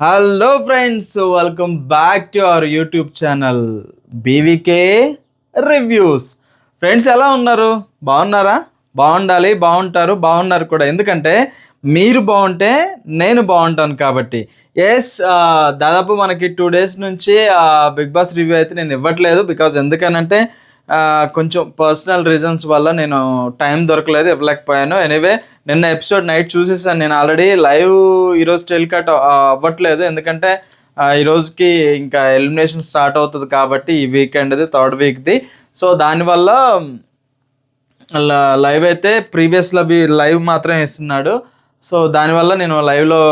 Hello friends, welcome back to our YouTube channel BVK reviews. Friends, ఎలా ఉన్నారు? బాగున్నారా? బాగుండాలి, బాగుంటారు, బాగున్నారు కూడా. ఎందుకంటే మీరు బాగుంటే నేను బాగుంటాను కాబట్టి. ఎస్, దాదాపు మనకి 2 days నుంచి బిగ్ బాస్ రివ్యూ అయితే నేను ఇవ్వట్లేదు. బికాజ్ ఎందుకనంటే కొంచెం పర్సనల్ రీజన్స్ వల్ల నేను టైం దొరకలేదు, ఇవ్వలేకపోయాను. ఎనీవే, నిన్న ఎపిసోడ్ నైట్ చూసేసాను నేను ఆల్రెడీ. లైవ్ ఈరోజు టెలికాట్ అవ్వట్లేదు, ఎందుకంటే ఈ రోజుకి ఇంకా ఎలిమినేషన్ స్టార్ట్ అవుతుంది కాబట్టి, ఈ వీకెండ్ది, థర్డ్ వీక్ది. సో దానివల్ల లైవ్ అయితే ప్రీవియస్లో లైవ్ మాత్రమే ఇస్తున్నాడు. సో దానివల్ల నేను లైవ్లో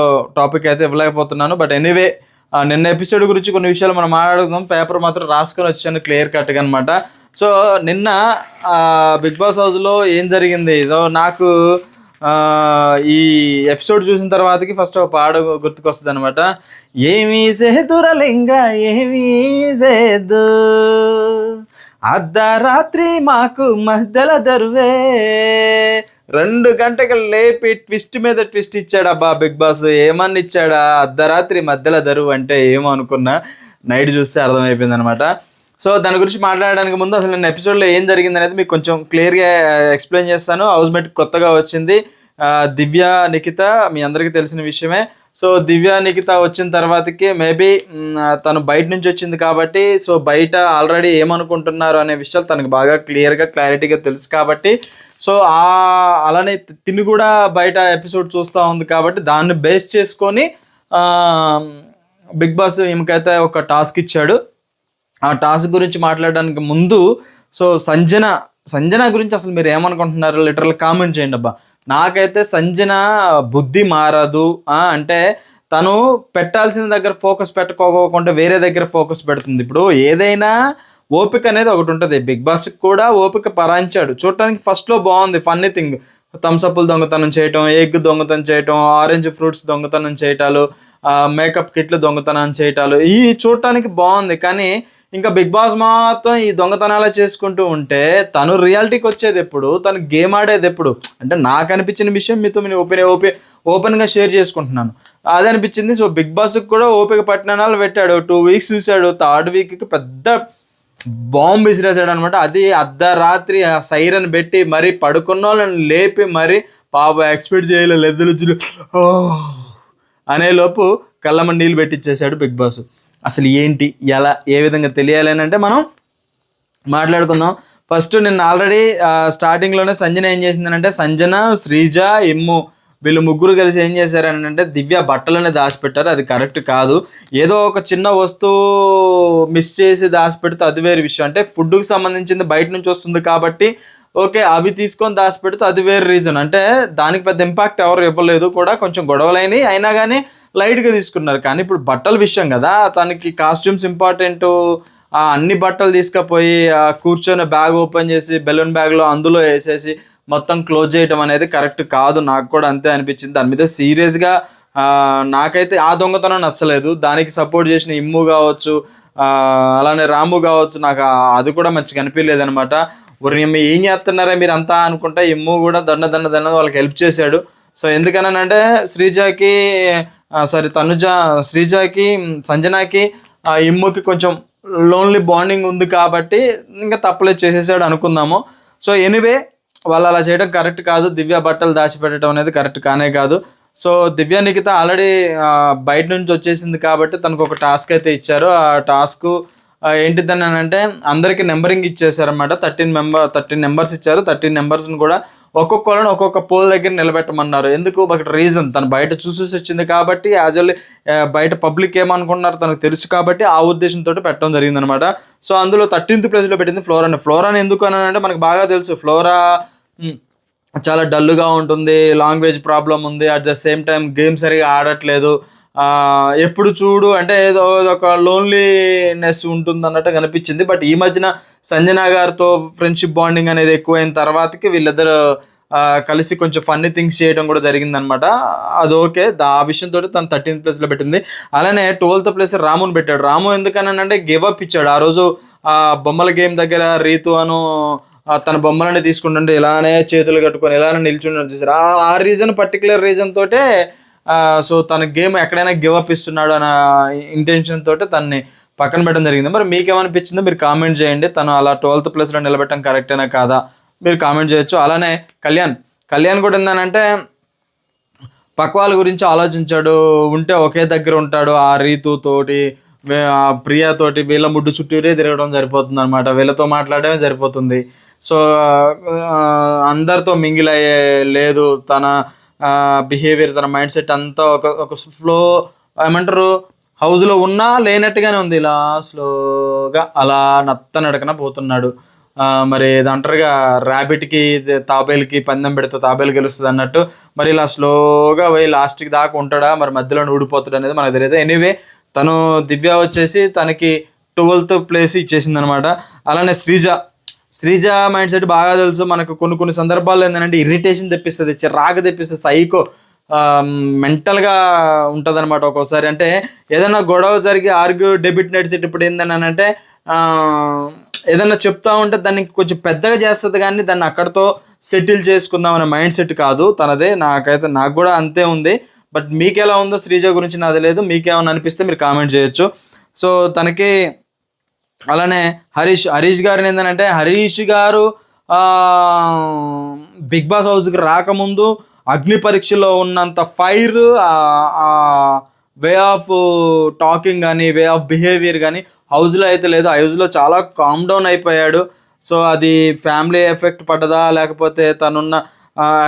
టాపిక్ అయితే ఇవ్వలేకపోతున్నాను. బట్ ఎనీవే, నిన్న ఎపిసోడ్ గురించి కొన్ని విషయాలు మనం మాట్లాడుకుందాం. పేపర్ మాత్రం రాసుకొని వచ్చాను క్లియర్ కట్గా అనమాట. సో నిన్న బిగ్ బాస్ హౌస్లో ఏం జరిగింది? సో నాకు ఈ ఎపిసోడ్ చూసిన తర్వాతకి ఫస్ట్ ఒక పాట గుర్తుకొస్తుంది అనమాట. ఏమీ సేతురలింగ ఏమీ సేదు అర్ధరాత్రి మాకు మధ్యల దరువే. 2 గంటలకు లేపి ట్విస్ట్ మీద ట్విస్ట్ ఇచ్చాడు అబ్బా బిగ్ బాస్. ఏమన్నా ఇచ్చాడా? అర్ధరాత్రి మధ్యల దరువు అంటే ఏమో అనుకున్నా, నైట్ చూస్తే అర్థమైపోయింది అనమాట. సో దాని గురించి మాట్లాడడానికి ముందు అసలు నేను ఎపిసోడ్లో ఏం జరిగింది అనేది మీకు కొంచెం క్లియర్గా ఎక్స్ప్లెయిన్ చేస్తాను. హౌస్మేట్ కొత్తగా వచ్చింది దివ్య నిఖిత, మీ అందరికీ తెలిసిన విషయమే. సో దివ్య నిఖిత వచ్చిన తర్వాతకి మేబీ తను బయట నుంచి వచ్చింది కాబట్టి, సో బయట ఆల్రెడీ ఏమనుకుంటున్నారు అనే విషయాలు తనకు బాగా క్లియర్గా క్లారిటీగా తెలుసు కాబట్టి, సో అలానే తిని కూడా బయట ఎపిసోడ్ చూస్తూ ఉంది కాబట్టి, దాన్ని బేస్ చేసుకొని బిగ్ బాస్ ఈమెకైతే ఒక టాస్క్ ఇచ్చాడు. ఆ టాస్క్ గురించి మాట్లాడడానికి ముందు, సో సంజన గురించి అసలు మీరు ఏమనుకుంటున్నారు? లిటరల్ కామెంట్ చేయండి అబ్బా. నాకైతే సంజన బుద్ధి మారదు. అంటే తను పెట్టాల్సిన దగ్గర ఫోకస్ పెట్టుకోకుండా వేరే దగ్గర ఫోకస్ పెడుతుంది. ఇప్పుడు ఏదైనా ఓపిక అనేది ఒకటి ఉంటుంది. బిగ్ బాస్కి కూడా ఓపిక పరాయించాడు. చూడటానికి ఫస్ట్లో బాగుంది, ఫన్నీ థింగ్. థమ్సప్లు దొంగతనం చేయటం, ఎగ్ దొంగతనం చేయటం, ఆరెంజ్ ఫ్రూట్స్ దొంగతనం చేయటాలు, మేకప్ కిట్లు దొంగతనం చేయటాలు, ఈ చూడటానికి బాగుంది. కానీ ఇంకా బిగ్ బాస్ మాత్రం ఈ దొంగతనాలు చేసుకుంటూ ఉంటే తను రియాలిటీకి వచ్చేది ఎప్పుడు? తను గేమ్ ఆడేది ఎప్పుడు? అంటే నాకు అనిపించిన విషయం మీతో నేను ఓపెన్గా షేర్ చేసుకుంటున్నాను. అది అనిపించింది. సో బిగ్ బాస్కి కూడా ఓపిక పట్టినాలు పెట్టాడు. 2 weeks చూశాడు. థర్డ్ వీక్కి పెద్ద బాంబు విసిరేసాడు అనమాట. అది అర్ధరాత్రి సైరన్ పెట్టి మరీ పడుకున్న వాళ్ళని లేపి మరీ పాప ఎక్స్పెక్ట్ చేయలేదు. ఎద్దులుచ్చులు అనేలోపు కళ్ళమ్మ నీళ్ళు పెట్టించేశాడు బిగ్ బాస్. అసలు ఏంటి, ఎలా, ఏ విధంగా తెలియాలి అని అంటే మనం మాట్లాడుకుందాం. ఫస్ట్ నిన్న ఆల్రెడీ స్టార్టింగ్లోనే సంజన ఏం చేసిందనంటే, సంజన, శ్రీజ, ఇమ్ము వీళ్ళు ముగ్గురు కలిసి ఏం చేశారని అంటే దివ్య బట్టలని దాచిపెట్టారు. అది కరెక్ట్ కాదు. ఏదో ఒక చిన్న వస్తువు మిస్ చేసి దాచిపెడితే అది వేరే విషయం. అంటే ఫుడ్కి సంబంధించింది బయట నుంచి వస్తుంది కాబట్టి ఓకే, అవి తీసుకొని దాచిపెడితే అది వేరే రీజన్. అంటే దానికి పెద్ద ఇంపాక్ట్ ఎవరు ఇవ్వలేదు కూడా, కొంచెం గొడవలైనవి అయినా కానీ లైట్గా తీసుకున్నారు. కానీ ఇప్పుడు బట్టల విషయం కదా, తనకి కాస్ట్యూమ్స్ ఇంపార్టెంట్. అన్ని బట్టలు తీసుకుపోయి కూర్చొని బ్యాగ్ ఓపెన్ చేసి బెలూన్ బ్యాగ్లో అందులో వేసేసి మొత్తం క్లోజ్ చేయటం అనేది కరెక్ట్ కాదు. నాకు కూడా అంతే అనిపించింది. దాని మీద సీరియస్గా నాకైతే ఆ దొంగతనం నచ్చలేదు. దానికి సపోర్ట్ చేసిన ఇమ్ము కావచ్చు, అలానే రాము కావచ్చు, నాకు అది కూడా మంచిగా అనిపించలేదు అనమాట. ఏం చేస్తున్నారా మీరు అంతా అనుకుంటా ఇమ్ము కూడా దండ వాళ్ళకి హెల్ప్ చేశాడు. సో ఎందుకనంటే శ్రీజాకి, సంజనాకి, ఇమ్ముకి కొంచెం లోన్లీ బాండింగ్ ఉంది కాబట్టి ఇంకా తప్పలేదు, చేసేసాడు అనుకుందాము. సో ఎనీవే, వాళ్ళు అలా చేయడం కరెక్ట్ కాదు. దివ్య బట్టలు దాచిపెట్టడం అనేది కరెక్ట్ కానే కాదు. సో దివ్య నిఖిత ఆల్రెడీ బయట నుంచి వచ్చేసింది కాబట్టి తనకు ఒక టాస్క్ అయితే ఇచ్చారు. ఆ టాస్క్ ఏంటిదని అంటే అందరికీ నెంబరింగ్ ఇచ్చేసారనమాట. 13 నెంబర్స్ ఇచ్చారు. 13 నెంబర్స్ని కూడా ఒక్కొక్కళ్ళని ఒక్కొక్క పోల్ దగ్గర నిలబెట్టమన్నారు. ఎందుకు? ఒకటి రీజన్, తను బయట చూసి వచ్చింది కాబట్టి, యాజువల్లీ బయట పబ్లిక్ ఏమనుకుంటున్నారు తనకు తెలుసు కాబట్టి ఆ ఉద్దేశంతో పెట్టడం జరిగిందనమాట. సో అందులో 13th ప్లేస్లో పెట్టింది ఫ్లోరాని. ఎందుకు అని అంటే మనకు బాగా తెలుసు, ఫ్లోరా చాలా డల్గా ఉంటుంది, లాంగ్వేజ్ ప్రాబ్లం ఉంది, at the same time game సరిగా ఆడట్లేదు. ఎప్పుడు చూడు అంటే ఏదో ఒక లోన్లీనెస్ ఉంటుంది అన్నట్టు కనిపించింది. బట్ ఈ మధ్యన సంజన గారితో ఫ్రెండ్షిప్ బాండింగ్ అనేది ఎక్కువైన తర్వాతకి వీళ్ళిద్దరు కలిసి కొంచెం ఫన్నీ థింగ్స్ చేయడం కూడా జరిగిందనమాట. అది ఓకే, ఆ విషయంతో తను 13th ప్లేస్లో పెట్టింది. అలానే 12th ప్లేస్ రాముని పెట్టాడు. రాము ఎందుకనంటే గివప్ ఇచ్చాడు. ఆ రోజు బొమ్మల గేమ్ దగ్గర రీతు అను తన బొమ్మలని తీసుకుంటుంటే ఇలానే చేతులు కట్టుకొని ఇలానే నిల్చుని చూసారు. ఆ రీజన్, పర్టికులర్ రీజన్ తోటే సో తన గేమ్ ఎక్కడైనా గివ్ అప్ ఇస్తున్నాడు అన్న ఇంటెన్షన్ తోటి తనని పక్కన పెట్టడం జరిగింది. మరి మీకేమనిపించిందో మీరు కామెంట్ చేయండి. తను అలా 12th ప్లేస్లో నిలబెట్టడం కరెక్టేనా కాదా మీరు కామెంట్ చేయొచ్చు. అలానే కళ్యాణ్ కూడా ఏంటంటే పక్క వాళ్ళ గురించి ఆలోచించాడు. ఉంటే ఒకే దగ్గర ఉంటాడు. ఆ రీతుతోటి ఆ ప్రియాతోటి వీళ్ళ ముడ్డు చుట్టూరే తిరగడం సరిపోతుంది అనమాట. వీళ్ళతో మాట్లాడమే సరిపోతుంది. సో అందరితో మింగిల్ అయ్యే లేదు. తన బిహేవియర్, తన మైండ్ సెట్ అంతా ఒక ఫ్లో ఏమంటారు, హౌస్లో ఉన్నా లేనట్టుగానే ఉంది. ఇలా స్లోగా అలా నడకన పోతున్నాడు. మరి ఇది అంటారుగా, ర్యాబిట్కి తాబేలుకి పందెం పెడితే తాబేలు గెలుస్తుంది అన్నట్టు. మరి ఇలా స్లోగా పోయి లాస్ట్కి దాకా ఉంటాడా, మరి మధ్యలో ఊడిపోతాడు అనేది మనకు తెలియదు. ఎనీవే తను దివ్య వచ్చేసి తనకి 12th ప్లేస్ ఇచ్చేసింది అనమాట. అలానే శ్రీజ మైండ్ సెట్ బాగా తెలుసు మనకు. కొన్ని సందర్భాల్లో ఏంటంటే ఇరిటేషన్ తెప్పిస్తుంది, చిరాకు తెప్పిస్తుంది, సైకో మెంటల్గా ఉంటుంది అనమాట ఒక్కోసారి. అంటే ఏదైనా గొడవ జరిగి డెబిట్ నెట్ సెట్ ఇప్పుడు ఏంటంటే ఏదన్నా చెప్తా ఉంటే దాన్ని కొంచెం పెద్దగా చేస్తుంది, కానీ దాన్ని అక్కడితో సెటిల్ చేసుకుందాం అనే మైండ్ సెట్ కాదు తనదే. నాకు కూడా అంతే ఉంది. బట్ మీకు ఎలా ఉందో శ్రీజ గురించి నాకు తెలియదు. మీకేమైనా అనిపిస్తే మీరు కామెంట్ చేయొచ్చు. సో తనకి అలానే హరీష్ గారిని ఏంటంటే, హరీష్ గారు బిగ్ బాస్ హౌస్కి రాకముందు అగ్ని పరీక్షలో ఉన్నంత ఫైర్, వే ఆఫ్ టాకింగ్ కానీ, వే ఆఫ్ బిహేవియర్ కానీ హౌస్లో అయితే లేదు. హౌస్లో చాలా కామ్ డౌన్ అయిపోయాడు. సో అది ఫ్యామిలీ ఎఫెక్ట్ పడ్డదా, లేకపోతే తనున్న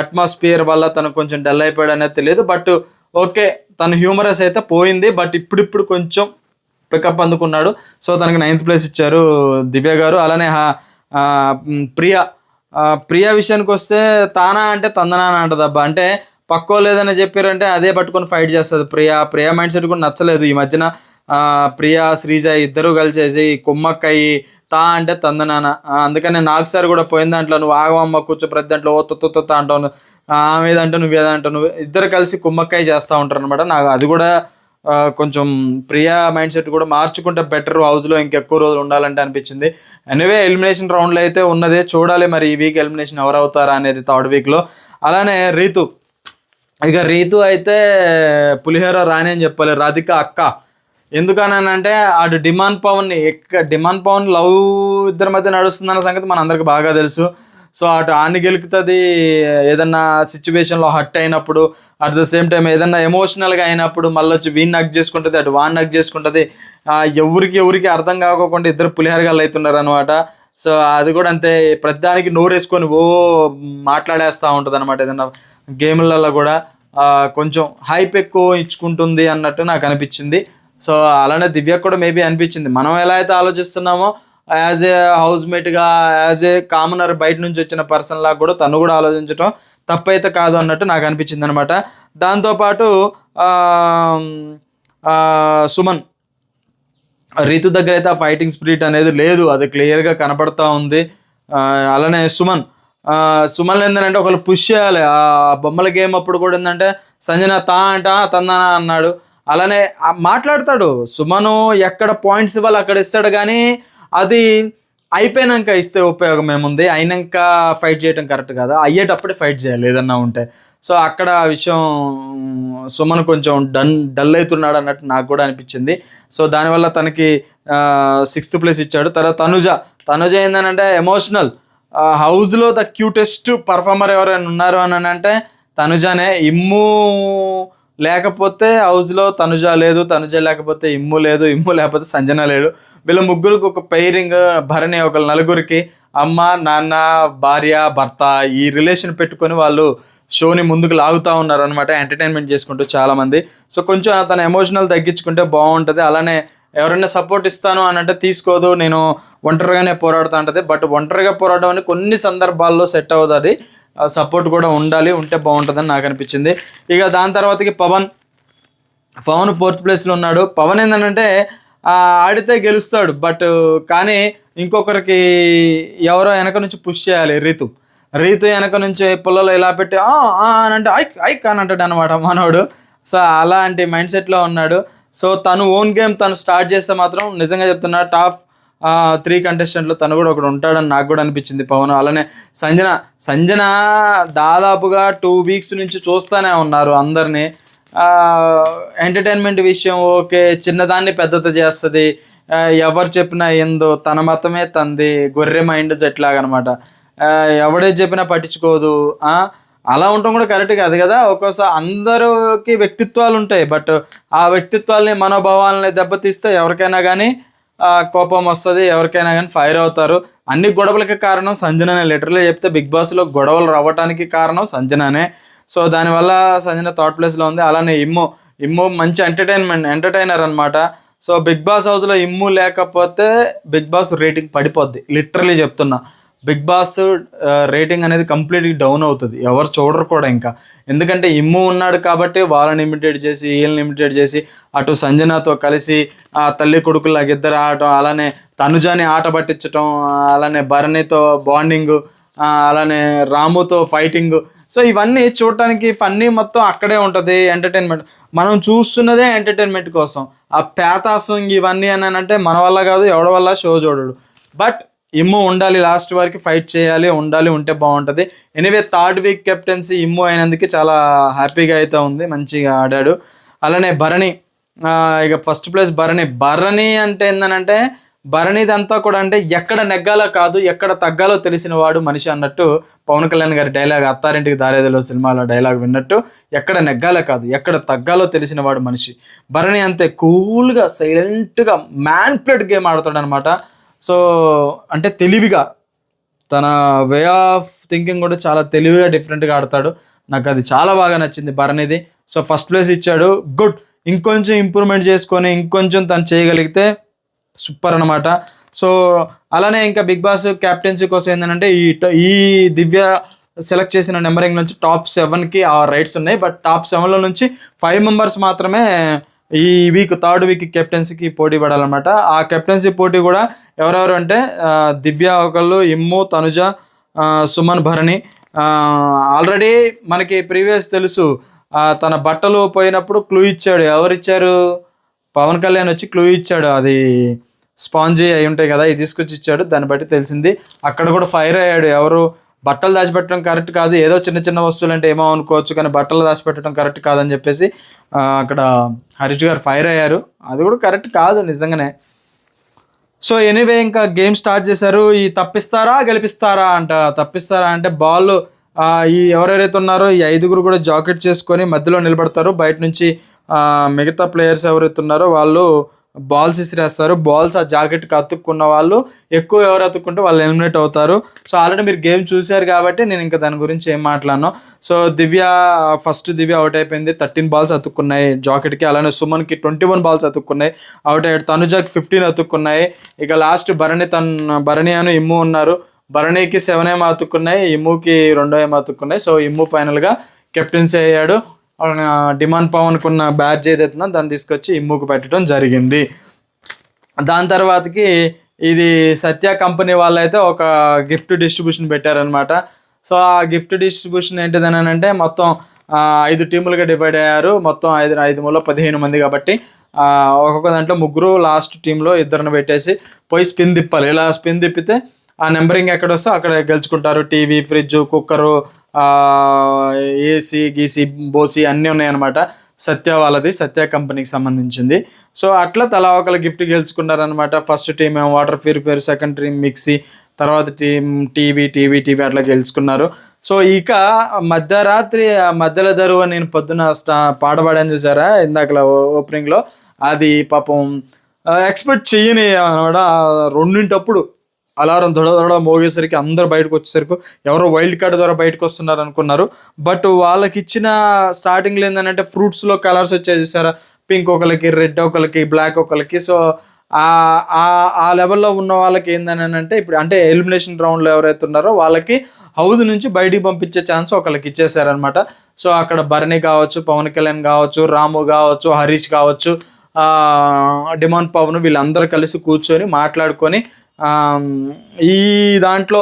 అట్మాస్ఫియర్ వల్ల తను కొంచెం డల్ అయిపోయాడు అనేది తెలియదు. బట్ ఓకే, తను హ్యూమరస్ అయితే పోయింది. బట్ ఇప్పుడు కొంచెం పికప్ అందుకున్నాడు. సో తనకి 9th ప్లేస్ ఇచ్చారు దివ్య గారు. అలానే ప్రియా విషయానికి వస్తే తానా అంటే తందనా అంటది అబ్బా. అంటే పక్కో లేదని చెప్పారంటే అదే పట్టుకొని ఫైట్ చేస్తుంది. ప్రియా మైండ్ సెట్ కూడా నచ్చలేదు ఈ మధ్యన. ప్రియా శ్రీజ ఇద్దరు కలిసేసి కుమ్మక్కయ్యి అంటే తందనాన. అందుకని నాకు సార్ కూడా పోయిన దాంట్లో నువ్వు ఆగమమ్మ కూర్చో, ప్రతి దాంట్లో తొత్త అంటావు, ఆమె ఏదంటావు నువ్వు ఏదంటావు, నువ్వు ఇద్దరు కలిసి కుమ్మక్కయ్య చేస్తూ ఉంటారు అనమాట. నాకు అది కూడా కొంచెం ప్రియా మైండ్ సెట్ కూడా మార్చుకుంటే బెటర్, హౌస్లో ఇంకెక్కువ రోజులు ఉండాలంటే అనిపించింది. ఎనివే ఎలిమినేషన్ రౌండ్లో అయితే ఉన్నదే, చూడాలి మరి ఈ వీక్ ఎలిమినేషన్ ఎవరు అవుతారా అనేది 3rd వీక్లో. అలానే రీతు అయితే పులిహోర రాని అని చెప్పాలి. రాధిక అక్క ఎందుకనంటే అటు డిమాండ్ పవన్ లవ్ ఇద్దరి మధ్య నడుస్తుందన్న సంగతి మన అందరికి బాగా తెలుసు. సో అటు ఆన్ని గెలుకుతుంది ఏదన్నా సిచ్యువేషన్లో హట్ అయినప్పుడు, అట్ ద సేమ్ టైం ఏదన్నా ఎమోషనల్గా అయినప్పుడు మళ్ళీ వచ్చి వీడిని నక్ చేసుకుంటుంది, అటు వాడిని నక్ చేసుకుంటుంది. ఎవరికి అర్థం కాకోకుండా ఇద్దరు పులిహోరగాళ్ళు అవుతున్నారు అనమాట. సో అది కూడా అంతే, ప్రతిదానికి నోరేసుకొని మాట్లాడేస్తూ ఉంటుంది అనమాట. ఏదన్నా గేమ్లలో కూడా కొంచెం హైప్ ఎక్కువ ఇచ్చుకుంటుంది అన్నట్టు నాకు అనిపించింది. సో అలానే దివ్యకు కూడా మేబీ అనిపించింది. మనం ఎలా అయితే ఆలోచిస్తున్నామో యాజ్ ఏ హౌస్ మేట్గా, యాజ్ ఏ కామనర్, బయట నుంచి వచ్చిన పర్సన్ లాగా కూడా తను కూడా ఆలోచించడం తప్పైతే కాదు అన్నట్టు నాకు అనిపించింది అనమాట. దాంతోపాటు సుమన్, రీతు దగ్గర అయితే ఆ ఫైటింగ్ స్పిరిట్ అనేది లేదు, అది క్లియర్గా కనపడతా ఉంది. అలానే సుమన్ ఏంటంటే ఒకళ్ళు పుష్ చేయాలి. ఆ బొమ్మల గేమ్ అప్పుడు కూడా ఏంటంటే సంజన తందనా అన్నాడు. అలానే మాట్లాడతాడు సుమను, ఎక్కడ పాయింట్స్ ఇవ్వాలి అక్కడ ఇస్తాడు, కానీ అది అయిపోయినాక ఇస్తే ఉపయోగం ఏముంది, అయినాక ఫైట్ చేయడం కరెక్ట్ కాదా, అయ్యేటప్పుడే ఫైట్ చేయాలి ఏదన్నా ఉంటే. సో అక్కడ ఆ విషయం సుమన్ కొంచెం డల్ అవుతున్నాడు అన్నట్టు నాకు కూడా అనిపించింది. సో దానివల్ల తనకి 6th ప్లేస్ ఇచ్చాడు. తర్వాత తనుజ ఏంటంటే ఎమోషనల్, హౌస్లో ద క్యూటెస్ట్ పర్ఫార్మర్ ఎవరైనా ఉన్నారు అని అంటే తనుజానే. ఇమ్ము లేకపోతే హౌస్లో తనుజ లేదు, తనుజ లేకపోతే ఇమ్ము లేదు, ఇమ్ము లేకపోతే సంజన లేడు. వీళ్ళ ముగ్గురికి ఒక పైరింగ్, భరణి ఒక నలుగురికి అమ్మ నాన్న భార్య భర్త ఈ రిలేషన్ పెట్టుకొని వాళ్ళు షోని ముందుకు లాగుతూ ఉన్నారు అనమాట, ఎంటర్టైన్మెంట్ చేసుకుంటూ చాలామంది. సో కొంచెం తన ఎమోషనల్ తగ్గించుకుంటే బాగుంటుంది. అలానే ఎవరైనా సపోర్ట్ ఇస్తాను అని అంటే తీసుకోదు, నేను ఒంటరిగానే పోరాడుతూ ఉంటుంది. బట్ ఒంటరిగా పోరాడడం అని కొన్ని సందర్భాల్లో సెట్ అవుతుంది, సపోర్ట్ కూడా ఉంటే బాగుంటుందని నాకు అనిపించింది. ఇక దాని తర్వాతకి పవన్ 4th ప్లేస్లో ఉన్నాడు. పవన్ ఏంటంటే ఆడితే గెలుస్తాడు, బట్ కానీ ఇంకొకరికి ఎవరో వెనక నుంచి పుష్ చేయాలి. రీతు వెనక నుంచి పుల్లలో ఇలా పెట్టి అని అంటే ఐక్ అని అంటాడు అనమాట మనోడు. సో అలాంటి మైండ్ సెట్లో ఉన్నాడు. సో తను ఓన్ గేమ్ తను స్టార్ట్ చేస్తే మాత్రం నిజంగా చెప్తున్నా టాప్ 3 కంటెస్టెంట్లో తను కూడా ఒకడు ఉంటాడని నాకు కూడా అనిపించింది పవన్. అలానే సంజన దాదాపుగా 2 వీక్స్ నుంచి చూస్తూనే ఉన్నారు అందరినీ. ఎంటర్టైన్మెంట్ విషయం ఓకే, చిన్నదాన్ని పెద్దది చేస్తుంది, ఎవరు చెప్పినా ఏందో, తన మతమే తంది, గొర్రె మైండ్ జట్లాగనమాట, ఎవడే చెప్పినా పట్టించుకోదు. అలా ఉండటం కూడా కరెక్ట్ కాదు కదా. ఒక్కోసారి అందరికి వ్యక్తిత్వాలు ఉంటాయి, బట్ ఆ వ్యక్తిత్వాలని మనోభావాలని దెబ్బతీస్తే ఎవరికైనా కానీ కోపం వస్తుంది, ఎవరికైనా కానీ ఫైర్ అవుతారు. అన్ని గొడవలకి కారణం సంజననే. లిటరల్లీ చెప్తే బిగ్ బాస్లో గొడవలు రావడానికి కారణం సంజననే. సో దానివల్ల సంజన థర్డ్ ప్లేస్లో ఉంది. అలానే ఇమ్ము మంచి ఎంటర్టైనర్ అనమాట. సో బిగ్ బాస్ హౌస్లో ఇమ్ము లేకపోతే బిగ్ బాస్ రేటింగ్ పడిపోద్ది. లిటరల్లీ చెప్తున్నా, బిగ్ బాస్ రేటింగ్ అనేది కంప్లీట్గా డౌన్ అవుతుంది, ఎవరు చూడరు కూడా ఇంకా. ఎందుకంటే ఇమ్ము ఉన్నాడు కాబట్టి వాళ్ళని ఇమిటేట్ చేసి వీళ్ళని ఇమిటేట్ చేసి అటు సంజనాతో కలిసి ఆ తల్లి కొడుకులాగా ఇద్దరు ఆడటం, అలానే తనుజాని ఆట పట్టించటం, అలానే భరణితో బాండింగ్, అలానే రాముతో ఫైటింగ్. సో ఇవన్నీ చూడటానికి ఫన్నీ మొత్తం అక్కడే ఉంటుంది. ఎంటర్టైన్మెంట్ మనం చూస్తున్నదే ఎంటర్టైన్మెంట్ కోసం. ఆ పేతాసం ఇవన్నీ అని అంటే మన వల్ల కాదు, ఎవడి వల్ల షో చూడడు. బట్ ఇమ్ము ఉండాలి, లాస్ట్ వరకు ఫైట్ చేయాలి, ఉంటే బాగుంటుంది. ఎనీవే థర్డ్ వీక్ కెప్టెన్సీ ఇమ్ము అయినందుకు చాలా హ్యాపీగా అయితే ఉంది, మంచిగా ఆడాడు. అలానే భరణి, ఇక ఫస్ట్ ప్లేస్ భరణి అంటే ఏంటంటే భరణిదంతా కూడా అంటే ఎక్కడ నెగ్గాలో కాదు ఎక్కడ తగ్గాలో తెలిసిన వాడు మనిషి అన్నట్టు పవన్ కళ్యాణ్ గారి డైలాగ్ అత్తారింటికి దారేదిలో సినిమాలో డైలాగ్ విన్నట్టు, ఎక్కడ నెగ్గాలో కాదు ఎక్కడ తగ్గాలో తెలిసిన వాడు మనిషి. భరణి అంతే కూల్గా సైలెంట్గా మ్యాన్ప్లేట్ గేమ్ ఆడుతాడు అనమాట. సో అంటే తెలివిగా, తన వే ఆఫ్ థింకింగ్ కూడా చాలా తెలివిగా డిఫరెంట్గా ఆడతాడు. నాకు అది చాలా బాగా నచ్చింది భరణిది. సో ఫస్ట్ ప్లేస్ ఇచ్చాడు, గుడ్. ఇంకొంచెం ఇంప్రూవ్మెంట్ చేసుకొని ఇంకొంచెం తను చేయగలిగితే సూపర్ అనమాట. సో అలానే ఇంకా బిగ్ బాస్ క్యాప్టెన్సీ కోసం ఏంటంటే ఈ దివ్య సెలెక్ట్ చేసిన నెంబరింగ్ నుంచి టాప్ 7కి ఆ రైట్స్ ఉన్నాయి. బట్ టాప్ 7లో నుంచి 5 మెంబర్స్ మాత్రమే ఈ థర్డ్ వీక్ కెప్టెన్సీకి పోటీ పడాలన్నమాట. ఆ కెప్టెన్సీ పోటీ కూడా ఎవరెవరు అంటే దివ్య ఒకళ్ళు, ఇమ్ము, తనుజ, సుమన్, భరణి. ఆల్రెడీ మనకి ప్రీవియస్ తెలుసు, తన బట్టలు పోయినప్పుడు క్లూ ఇచ్చాడు. ఎవరిచ్చారు? పవన్ కళ్యాణ్ వచ్చి క్లూ ఇచ్చాడు. అది స్పాంజీ అయి ఉంటాయి కదా, ఇది తీసుకొచ్చి ఇచ్చాడు. దాన్ని బట్టి తెలిసింది. అక్కడ కూడా ఫైర్ అయ్యాడు. ఎవరు? బట్టలు దాచిపెట్టడం కరెక్ట్ కాదు, ఏదో చిన్న చిన్న వస్తువులు అంటే ఏమో అనుకోవచ్చు, కానీ బట్టలు దాచిపెట్టడం కరెక్ట్ కాదని చెప్పేసి అక్కడ హరీష్ గారు ఫైర్ అయ్యారు. అది కూడా కరెక్ట్ కాదు నిజంగానే. సో ఎనీవే ఇంకా గేమ్ స్టార్ట్ చేశారు. ఈ తప్పిస్తారా తప్పిస్తారా అంటే బాల్ ఈ ఎవరెవరైతే ఉన్నారో ఈ 5గురు కూడా జాకెట్ చేసుకొని మధ్యలో నిలబడతారు. బయట నుంచి మిగతా ప్లేయర్స్ ఎవరైతే ఉన్నారో వాళ్ళు బాల్స్ ఇసిరేస్తారు. బాల్స్ ఆ జాకెట్కి అతుక్కున్న వాళ్ళు ఎక్కువ ఎవరు అతుక్కుంటే వాళ్ళు ఎలిమినేట్ అవుతారు. సో ఆల్రెడీ మీరు గేమ్ చూశారు కాబట్టి నేను ఇంకా దాని గురించి ఏం మాట్లాడను. సో ఫస్ట్ దివ్య అవుట్ అయిపోయింది, 13 బాల్స్ అతుక్కున్నాయి జాకెట్కి. అలానే సుమన్కి 21 బాల్స్ అతుక్కున్నాయి, అవుట్ అయ్యాడు. తనుజాకి 15 అతుక్కున్నాయి. ఇక లాస్ట్ భరణి అని ఇమ్ము ఉన్నారు. భరణికి 7 ఏమో అతుక్కున్నాయి, ఇమ్ముకి 2 ఏమో అతుక్కున్నాయి. సో ఇమ్ము ఫైనల్గా కెప్టెన్సీ అయ్యాడు. డిమాండ్ పవన్కున్న బ్యాడ్జ్ ఏదైతుందో దాన్ని తీసుకొచ్చి ఇమ్ముకు పెట్టడం జరిగింది. దాని తర్వాతకి ఇది సత్య కంపెనీ వాళ్ళు అయితే ఒక గిఫ్ట్ డిస్ట్రిబ్యూషన్ పెట్టారనమాట. సో ఆ గిఫ్ట్ డిస్ట్రిబ్యూషన్ ఏంటిదని అంటే మొత్తం 5 టీములుగా డివైడ్ అయ్యారు. మొత్తం 5 మూలలో 15 మంది కాబట్టి ఒక్కొక్క దాంట్లో 3 లాస్ట్ టీంలో 2 పెట్టేసి పోయి స్పిన్ తిప్పాలి. ఇలా స్పిన్ తిప్పితే ఆ నెంబరింగ్ ఎక్కడ వస్తే అక్కడ గెలుచుకుంటారు. టీవీ, ఫ్రిడ్జ్, కుక్కరు, ఏసీ, గీసీ, బోసీ అన్నీ ఉన్నాయన్నమాట. సత్య కంపెనీకి సంబంధించింది. సో అట్లా తలా ఒకళ్ళు గిఫ్ట్ గెలుచుకున్నారనమాట. ఫస్ట్ టీం ఏమో water purifier, second team mixie, తర్వాత టీం టీవీ అట్లా గెలుచుకున్నారు. సో ఇక మధ్యలో దరువు నేను పొద్దున పాడబడాను చూసారా ఇందాకలా ఓపెనింగ్లో, అది పాపం ఎక్స్పెక్ట్ చెయ్యని అనమాట. 2 అలారం దొడ మోగేసరికి అందరూ బయటకు వచ్చేసరికి ఎవరో వైల్డ్ కార్డ్ ద్వారా బయటకు వస్తున్నారు అనుకున్నారు. బట్ వాళ్ళకి ఇచ్చిన స్టార్టింగ్లో ఏంటంటే ఫ్రూట్స్లో కలర్స్ వచ్చాయి చూసారా, పింక్ ఒకరికి, రెడ్ ఒకరికి, బ్లాక్ ఒకరికి. సో ఆ లెవెల్లో ఉన్న వాళ్ళకి ఏందని అంటే ఇప్పుడు అంటే ఎలిమినేషన్ రౌండ్లో ఎవరైతే ఉన్నారో వాళ్ళకి హౌస్ నుంచి బయటికి పంపించే ఛాన్స్ ఒకరికి ఇచ్చేసారనమాట. సో అక్కడ భరణి కావచ్చు, పవన్ కళ్యాణ్ కావచ్చు, రాము కావచ్చు, హరీష్ కావచ్చు, డిమాండ్ పవన్ వీళ్ళందరూ కలిసి కూర్చొని మాట్లాడుకొని ఈ దాంట్లో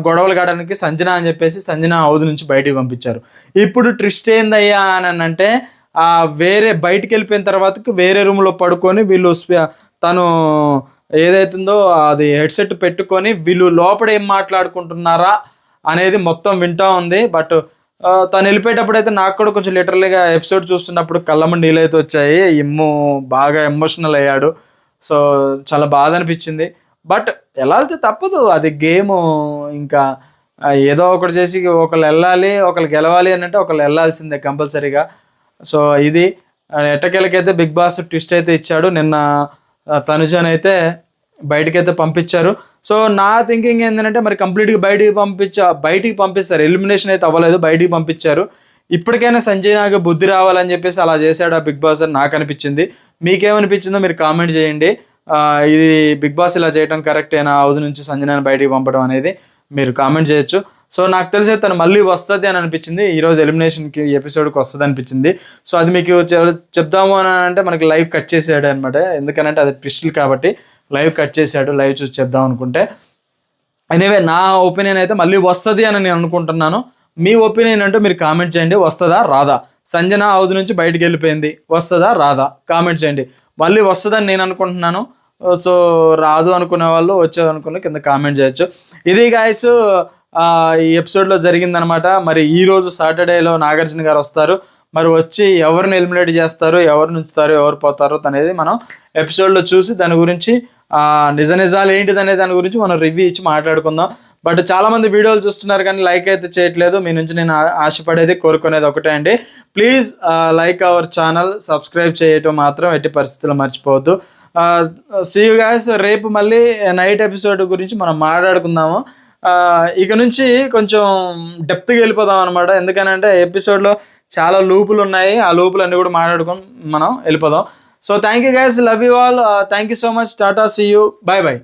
గొడవలు కావడానికి సంజన అని చెప్పేసి సంజన హౌస్ నుంచి బయటికి పంపించారు. ఇప్పుడు ట్విస్ట్ ఏందయ్యా అని అంటే వేరే బయటికి వెళ్ళిపోయిన తర్వాతకి వేరే రూమ్లో పడుకొని వీళ్ళు తను ఏదైతుందో అది హెడ్సెట్ పెట్టుకొని వీళ్ళు లోపల ఏం మాట్లాడుకుంటున్నారా అనేది మొత్తం వింటూ ఉంది. బట్ తను వెళ్ళిపోయేటప్పుడు అయితే నాకు కూడా కొంచెం లిటరల్గా ఎపిసోడ్ చూస్తున్నప్పుడు కళ్ళమ్మ నీళ్ళు అయితే వచ్చాయి. బాగా ఎమోషనల్ అయ్యాడు. సో చాలా బాధ అనిపించింది. బట్ వెళ్ళాల్సి తప్పదు, అది గేము. ఇంకా ఏదో ఒకటి చేసి ఒకళ్ళు వెళ్ళాలి, ఒకళ్ళు గెలవాలి అని అంటే ఒకళ్ళు వెళ్ళాల్సిందే కంపల్సరీగా. సో ఇది ఎట్టకేలకైతే బిగ్ బాస్ ట్విస్ట్ అయితే ఇచ్చాడు. నిన్న తనుజని అయితే బయటకైతే పంపించారు. సో నా థింకింగ్ ఏంటంటే మరి కంప్లీట్గా బయటికి పంపిస్తారు. ఎలిమినేషన్ అయితే అవ్వలేదు, బయటికి పంపించారు. ఇప్పటికైనా సంజయ్ నాగ్ బుద్ధి రావాలని చెప్పేసి అలా చేశాడు ఆ బిగ్ బాస్ అని నాకు అనిపించింది. మీకేమనిపించిందో మీరు కామెంట్ చేయండి. ఇది బిగ్ బాస్ ఇలా చేయడం కరెక్టేనా, హౌస్ నుంచి సంజనాని బయటికి పంపడం అనేది మీరు కామెంట్ చేయొచ్చు. సో నాకు తెలిసి తను మళ్ళీ వస్తుంది అని అనిపించింది. ఈరోజు ఎలిమినేషన్కి ఎపిసోడ్కి వస్తుంది అనిపించింది. సో అది మీకు చెప్దాము అని అంటే మనకి లైవ్ కట్ చేసాడు అనమాట. ఎందుకనంటే అది ట్విస్టులు కాబట్టి లైవ్ కట్ చేశాడు. లైవ్ చూసి చెప్దాం అనుకుంటే ఎనీవే నా ఒపీనియన్ అయితే మళ్ళీ వస్తుంది అని నేను అనుకుంటున్నాను. మీ ఒపీనియన్ అంటే మీరు కామెంట్ చేయండి. వస్తుందా రాదా? సంజన హౌస్ నుంచి బయటికి వెళ్ళిపోయింది, వస్తుందా రాదా? కామెంట్ చేయండి. మళ్ళీ వస్తుందని నేను అనుకుంటున్నాను. సో రాదు అనుకునే వాళ్ళు, వచ్చేది అనుకున్న కింద కామెంట్ చేయొచ్చు. ఇది గాయస్ ఈ ఎపిసోడ్లో జరిగిందనమాట. మరి ఈరోజు సాటర్డేలో నాగార్జున గారు వస్తారు. మరి వచ్చి ఎవరిని ఎలిమినేట్ చేస్తారు, ఎవరిని ఉంచుతారు, ఎవరు పోతారో అనేది మనం ఎపిసోడ్లో చూసి దాని గురించి నిజాలు ఏంటిది అనే దాని గురించి మనం రివ్యూ ఇచ్చి మాట్లాడుకుందాం. బట్ చాలామంది వీడియోలు చూస్తున్నారు కానీ లైక్ అయితే చేయట్లేదు. మీ నుంచి నేను ఆశపడేది, కోరుకునేది ఒకటే అండి. Please like our channel, subscribe చేయటం మాత్రం ఎట్టి పరిస్థితుల్లో మర్చిపోవద్దు. See you guys. రేపు మళ్ళీ నైట్ ఎపిసోడ్ గురించి మనం మాట్లాడుకుందాము. ఇక నుంచి కొంచెం డెప్త్గా వెళ్ళిపోదాం అనమాట. ఎందుకనంటే ఎపిసోడ్లో చాలా లూపులు ఉన్నాయి. ఆ లూపులు అన్నీ కూడా మాట్లాడుకొని మనం వెళ్ళిపోదాం. So thank you guys, love you all, thank you so much, tata, see you, bye bye.